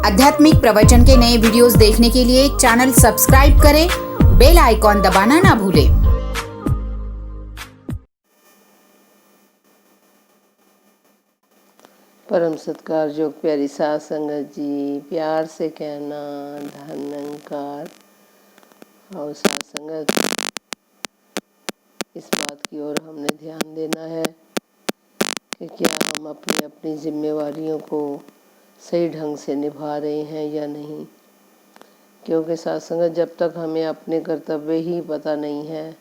आध्यात्मिक प्रवचन के नए वीडियोस देखने के लिए चैनल सब्सक्राइब करें, बेल आइकॉन दबाना ना भूलें। परम सत्कार जो प्यारी साध संगत जी, प्यार से कहना धन्यकार। और साध संगत, इस बात की ओर हमने ध्यान देना है कि क्या हम अपनी अपनी जिम्मेवारियों को सही ढंग से निभा रहे हैं या नहीं। क्योंकि साध संगत, जब तक हमें अपने कर्तव्य ही पता नहीं है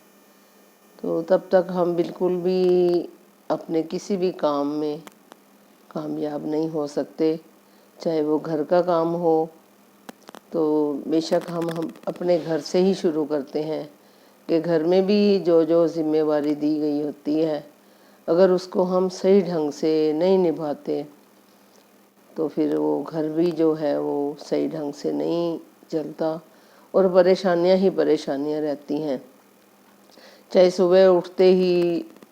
तो तब तक हम बिल्कुल भी अपने किसी भी काम में कामयाब नहीं हो सकते। चाहे वो घर का काम हो तो बेशक हम अपने घर से ही शुरू करते हैं कि घर में भी जो जो जिम्मेवारी दी गई होती है, अगर उसको हम सही ढंग से नहीं निभाते तो फिर वो घर भी जो है वो सही ढंग से नहीं चलता और परेशानियां ही परेशानियां रहती हैं। चाहे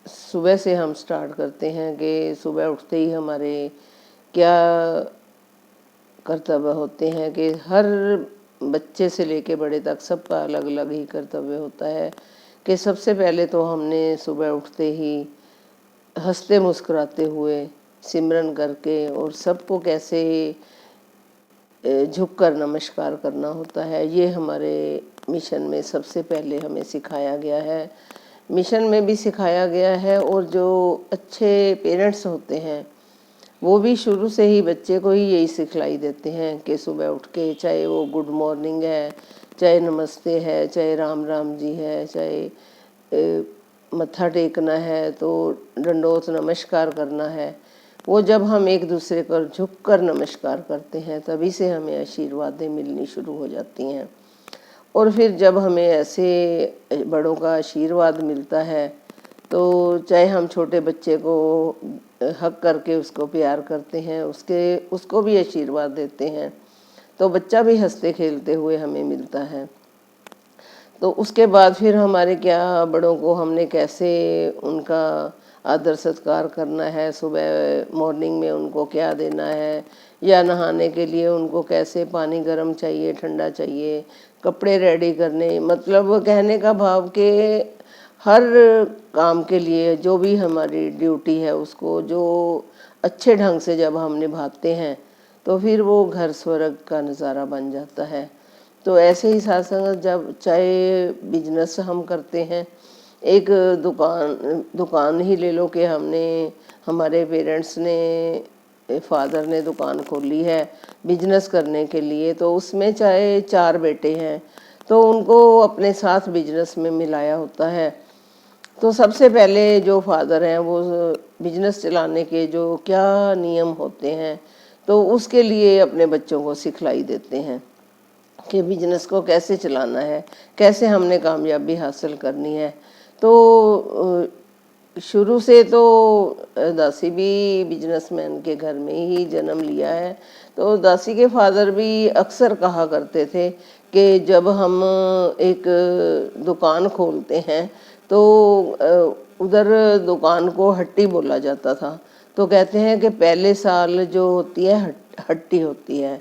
सुबह से हम स्टार्ट करते हैं कि सुबह उठते ही हमारे क्या कर्तव्य होते हैं कि हर बच्चे से लेके बड़े तक सबका अलग अलग ही कर्तव्य होता है कि सबसे पहले तो हमने सुबह उठते ही हंसते मुस्कुराते हुए सिमरन करके और सबको कैसे झुक कर नमस्कार करना होता है, ये हमारे मिशन में सबसे पहले हमें सिखाया गया है। मिशन में भी सिखाया गया है और जो अच्छे पेरेंट्स होते हैं वो भी शुरू से ही बच्चे को ही यही सिखलाई देते हैं कि सुबह उठ के चाहे वो गुड मॉर्निंग है, चाहे नमस्ते है, चाहे राम राम जी है, चाहे मत्था टेकना है तो दंडोत नमस्कार करना है, वो जब हम एक दूसरे पर झुक कर नमस्कार करते हैं तभी से हमें आशीर्वादें मिलनी शुरू हो जाती हैं। और फिर जब हमें ऐसे बड़ों का आशीर्वाद मिलता है तो चाहे हम छोटे बच्चे को हक करके उसको प्यार करते हैं, उसको भी आशीर्वाद देते हैं तो बच्चा भी हंसते खेलते हुए हमें मिलता है। तो उसके बाद फिर हमारे क्या बड़ों को हमने कैसे उनका आदर सत्कार करना है, सुबह मॉर्निंग में उनको क्या देना है, या नहाने के लिए उनको कैसे पानी गर्म चाहिए ठंडा चाहिए, कपड़े रेडी करने, मतलब कहने का भाव के हर काम के लिए जो भी हमारी ड्यूटी है उसको जो अच्छे ढंग से जब हम निभाते हैं तो फिर वो घर स्वर्ग का नज़ारा बन जाता है। तो ऐसे ही साथ संगत, जब चाहे बिजनेस हम करते हैं, एक दुकान ही ले लो कि हमारे पेरेंट्स ने, फादर ने दुकान खोली है बिजनेस करने के लिए, तो उसमें चाहे 4 बेटे हैं तो उनको अपने साथ बिजनेस में मिलाया होता है। तो सबसे पहले जो फादर हैं वो बिजनेस चलाने के जो क्या नियम होते हैं तो उसके लिए अपने बच्चों को सिखलाई देते हैं कि बिजनेस को कैसे चलाना है, कैसे हमने कामयाबी हासिल करनी है। तो शुरू से तो दासी भी बिजनेसमैन के घर में ही जन्म लिया है। तो दासी के फादर भी अक्सर कहा करते थे कि जब हम एक दुकान खोलते हैं तो उधर दुकान को हट्टी बोला जाता था। तो कहते हैं कि पहले साल जो होती है हट्टी होती है,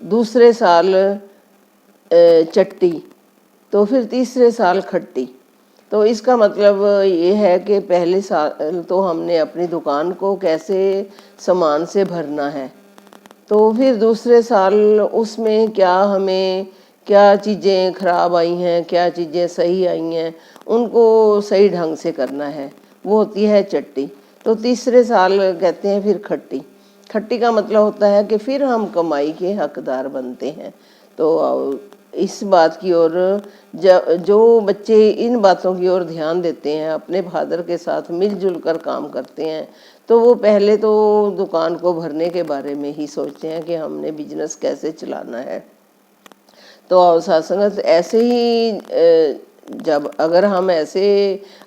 दूसरे साल चट्टी, तो फिर तीसरे साल खट्टी। तो इसका मतलब ये है कि पहले साल तो हमने अपनी दुकान को कैसे सामान से भरना है, तो फिर दूसरे साल उसमें क्या चीज़ें खराब आई हैं, क्या चीज़ें सही आई हैं, उनको सही ढंग से करना है, वो होती है चट्टी। तो तीसरे साल कहते हैं फिर खट्टी। खट्टी का मतलब होता है कि फिर हम कमाई के हकदार बनते हैं। तो इस बात की ओर जो बच्चे इन बातों की ओर ध्यान देते हैं, अपने फादर के साथ मिलजुल कर काम करते हैं, तो वो पहले तो दुकान को भरने के बारे में ही सोचते हैं कि हमने बिजनेस कैसे चलाना है। तो सत्संगत ऐसे ही जब अगर हम ऐसे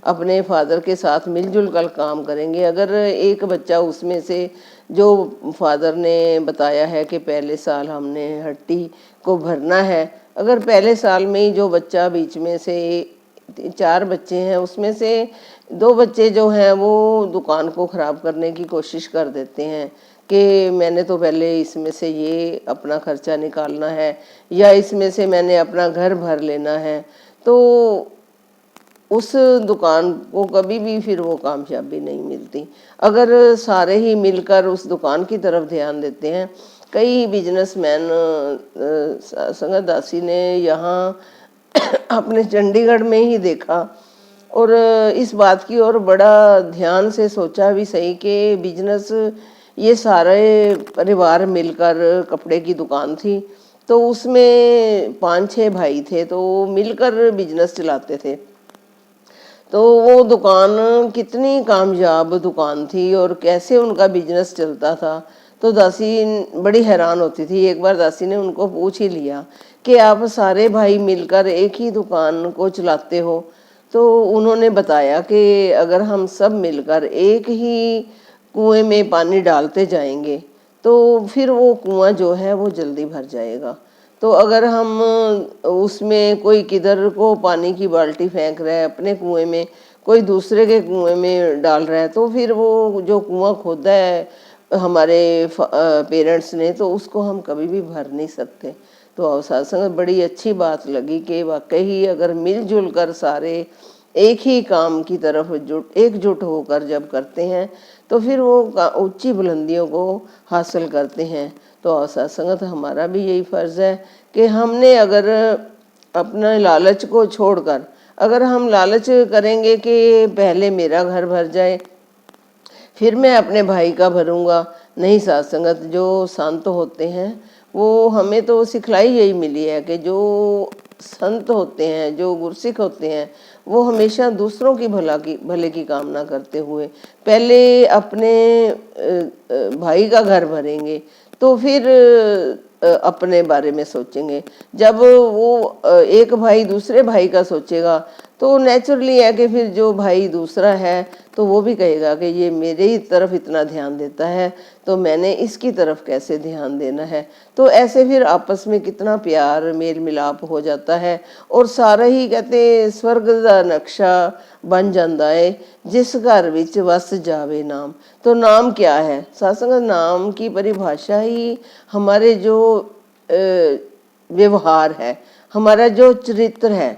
अपने फादर के साथ मिलजुल कर काम करेंगे, अगर एक बच्चा उसमें से जो फादर ने बताया है कि पहले साल हमने हट्टी को भरना है, अगर पहले साल में ही जो बच्चा बीच में से 4 बच्चे हैं उसमें से 2 बच्चे जो हैं वो दुकान को ख़राब करने की कोशिश कर देते हैं, कि मैंने तो पहले इसमें से ये अपना खर्चा निकालना है या इसमें से मैंने अपना घर भर लेना है, तो उस दुकान को कभी भी फिर वो कामयाबी नहीं मिलती। अगर सारे ही मिलकर उस दुकान की तरफ ध्यान देते हैं, कई बिजनेसमैन संगत दासी ने यहाँ अपने चंडीगढ़ में ही देखा और इस बात की ओर बड़ा ध्यान से सोचा भी सही कि बिजनेस ये सारे परिवार मिलकर कपड़े की दुकान थी, तो उसमें 5-6 भाई थे, तो मिलकर बिजनेस चलाते थे। तो वो दुकान कितनी कामयाब दुकान थी और कैसे उनका बिजनेस चलता था, तो दासी बड़ी हैरान होती थी। एक बार दासी ने उनको पूछ ही लिया कि आप सारे भाई मिलकर एक ही दुकान को चलाते हो, तो उन्होंने बताया कि अगर हम सब मिलकर एक ही कुएं में पानी डालते जाएंगे तो फिर वो कुआं जो है वो जल्दी भर जाएगा। तो अगर हम उसमें कोई किधर को पानी की बाल्टी फेंक रहा है अपने कुएं में, कोई दूसरे के कुएं में डाल रहा है, तो फिर वो जो कुआं खोदा है हमारे पेरेंट्स ने, तो उसको हम कभी भी भर नहीं सकते। तो सत्संग बड़ी अच्छी बात लगी कि वाकई अगर मिलजुल कर सारे एक ही काम की तरफ एकजुट होकर जब करते हैं तो फिर वो ऊंची बुलंदियों को हासिल करते हैं। तो सत्संगत हमारा भी यही फर्ज है कि हमने अगर अपना लालच को छोड़कर अगर हम लालच करेंगे कि पहले मेरा घर भर जाए फिर मैं अपने भाई का भरूंगा, नहीं। सत्संगत जो संत होते हैं वो हमें तो सिखलाई यही मिली है कि जो संत होते हैं, जो गुरसिख होते हैं, वो हमेशा दूसरों की भले की कामना करते हुए पहले अपने भाई का घर भरेंगे, तो फिर अपने बारे में सोचेंगे। जब वो एक भाई दूसरे भाई का सोचेगा तो नेचुरली है कि फिर जो भाई दूसरा है तो वो भी कहेगा कि ये मेरे ही तरफ इतना ध्यान देता है, तो मैंने इसकी तरफ कैसे ध्यान देना है। तो ऐसे फिर आपस में कितना प्यार मेल मिलाप हो जाता है और सारा ही कहते स्वर्ग दा नक्शा बन जाता है जिस घर विच वस जावे नाम। तो नाम क्या है? सत्संग नाम की परिभाषा ही हमारे जो व्यवहार है, हमारा जो चरित्र है,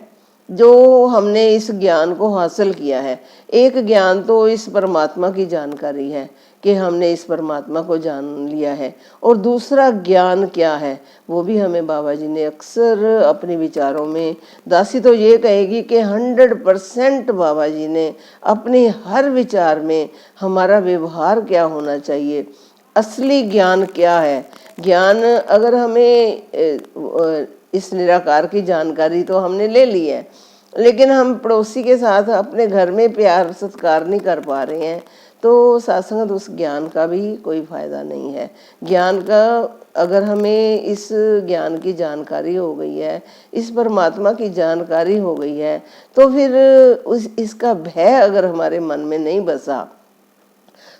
जो हमने इस ज्ञान को हासिल किया है। एक ज्ञान तो इस परमात्मा की जानकारी है कि हमने इस परमात्मा को जान लिया है, और दूसरा ज्ञान क्या है वो भी हमें बाबा जी ने अक्सर अपने विचारों में, दासी तो ये कहेगी कि 100% बाबा जी ने अपने हर विचार में हमारा व्यवहार क्या होना चाहिए, असली ज्ञान क्या है। ज्ञान अगर हमें इस निराकार की जानकारी तो हमने ले ली है, लेकिन हम पड़ोसी के साथ अपने घर में प्यार सत्कार नहीं कर पा रहे हैं, तो सत्संग उस ज्ञान का भी कोई फायदा नहीं है। ज्ञान का अगर हमें इस ज्ञान की जानकारी हो गई है, इस परमात्मा की जानकारी हो गई है, तो फिर इसका भय अगर हमारे मन में नहीं बसा,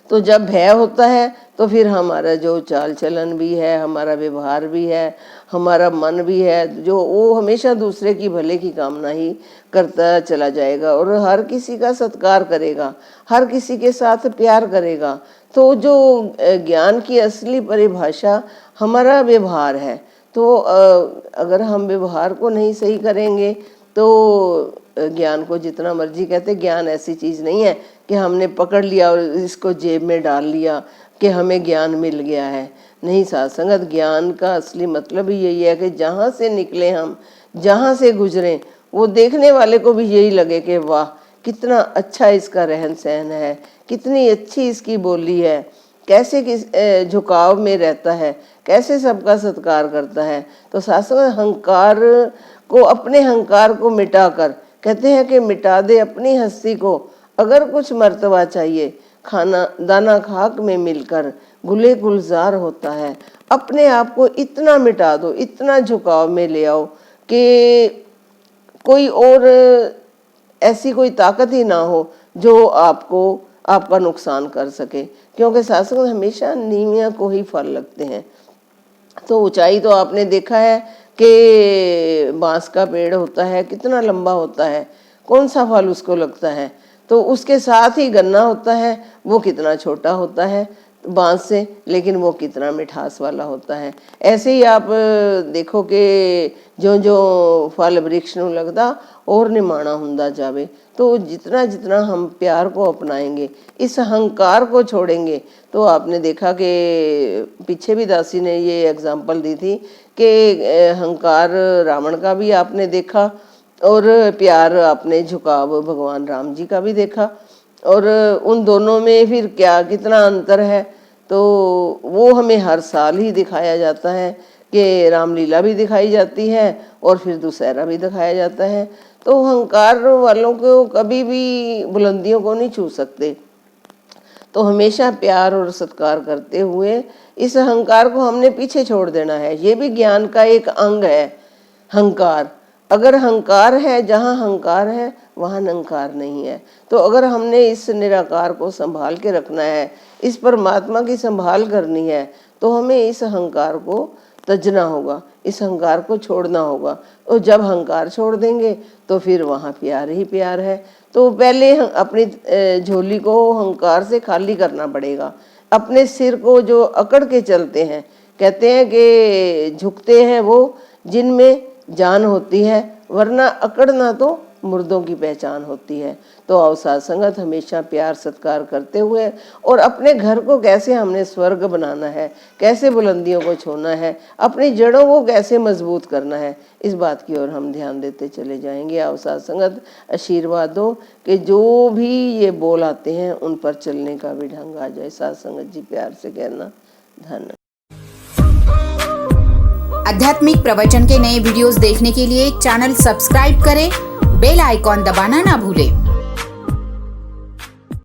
तो जब भय होता है तो फिर हमारा जो चाल चलन भी है, हमारा व्यवहार भी है, हमारा मन भी है, जो वो हमेशा दूसरे की भले की कामना ही करता चला जाएगा और हर किसी का सत्कार करेगा, हर किसी के साथ प्यार करेगा। तो जो ज्ञान की असली परिभाषा हमारा व्यवहार है, तो अगर हम व्यवहार को नहीं सही करेंगे तो ज्ञान को जितना मर्जी कहते, ज्ञान ऐसी चीज़ नहीं है कि हमने पकड़ लिया और इसको जेब में डाल लिया कि हमें ज्ञान मिल गया है। नहीं, साधसंगत ज्ञान का असली मतलब ही यही है कि जहाँ से निकले हम, जहाँ से गुजरें, वो देखने वाले को भी यही लगे कि वाह कितना अच्छा इसका रहन सहन है, कितनी अच्छी इसकी बोली है, कैसे किस झुकाव में रहता है, कैसे सबका सत्कार करता है। तो साधसंगत अहंकार को, अपने अहंकार को मिटाकर, कहते हैं कि मिटा दे अपनी हस्ती को, अगर कुछ मर्तबा चाहिए खाना दाना खाक में मिलकर गुले गुलजार होता है। अपने आप को इतना मिटा दो, इतना झुकाव में ले आओ कि कोई और ऐसी कोई ताकत ही ना हो जो आपको आपका नुकसान कर सके, क्योंकि सत्संग हमेशा नीवियों को ही फल लगते हैं। तो ऊंचाई तो आपने देखा है कि बांस का पेड़ होता है, कितना लंबा होता है, कौन सा फल उसको लगता है। तो उसके साथ ही गन्ना होता है, वो कितना छोटा होता है। बांस से, लेकिन वो कितना मिठास वाला होता है। ऐसे ही आप देखो कि जो जो फल वृक्ष नूं लगदा और निमाणा हुंदा जावे। तो जितना जितना हम प्यार को अपनाएंगे, इस अहंकार को छोड़ेंगे, तो आपने देखा कि पीछे भी दासी ने ये एग्जाम्पल दी थी कि अहंकार रावण का भी आपने देखा और प्यार आपने झुकाव भगवान राम जी का भी देखा, और उन दोनों में फिर क्या कितना अंतर है। तो वो हमें हर साल ही दिखाया जाता है कि रामलीला भी दिखाई जाती है और फिर दुशहरा भी दिखाया जाता है। तो अहंकार वालों को कभी भी बुलंदियों को नहीं छू सकते। तो हमेशा प्यार और सत्कार करते हुए इस अहंकार को हमने पीछे छोड़ देना है। ये भी ज्ञान का एक अंग है, अहंकार। अगर अहंकार है, जहाँ अहंकार है वहाँ निरंकार नहीं है। तो अगर हमने इस निराकार को संभाल के रखना है, इस परमात्मा की संभाल करनी है, तो हमें इस अहंकार को तजना होगा, इस अहंकार को छोड़ना होगा। और जब अहंकार छोड़ देंगे तो फिर वहाँ प्यार ही प्यार है। तो पहले अपनी झोली को अहंकार से खाली करना पड़ेगा। अपने सिर को जो अकड़ के चलते हैं, कहते हैं कि झुकते हैं वो जिनमें जान होती है, वरना अकड़ना तो मुर्दों की पहचान होती है। तो आओ साथ संगत हमेशा प्यार सत्कार करते हुए, और अपने घर को कैसे हमने स्वर्ग बनाना है, कैसे बुलंदियों को छूना है, अपनी जड़ों को कैसे मजबूत करना है, इस बात की ओर हम ध्यान देते चले जाएंगे। आओ साथ संगत आशीर्वाद दो कि जो भी ये बोल आते हैं उन पर चलने का भी ढंग आ जाए। साथ संगत जी प्यार से कहना धन्यवाद। आध्यात्मिक प्रवचन के नए वीडियोस देखने के लिए चैनल सब्सक्राइब करें, बेल आइकॉन दबाना ना भूलें।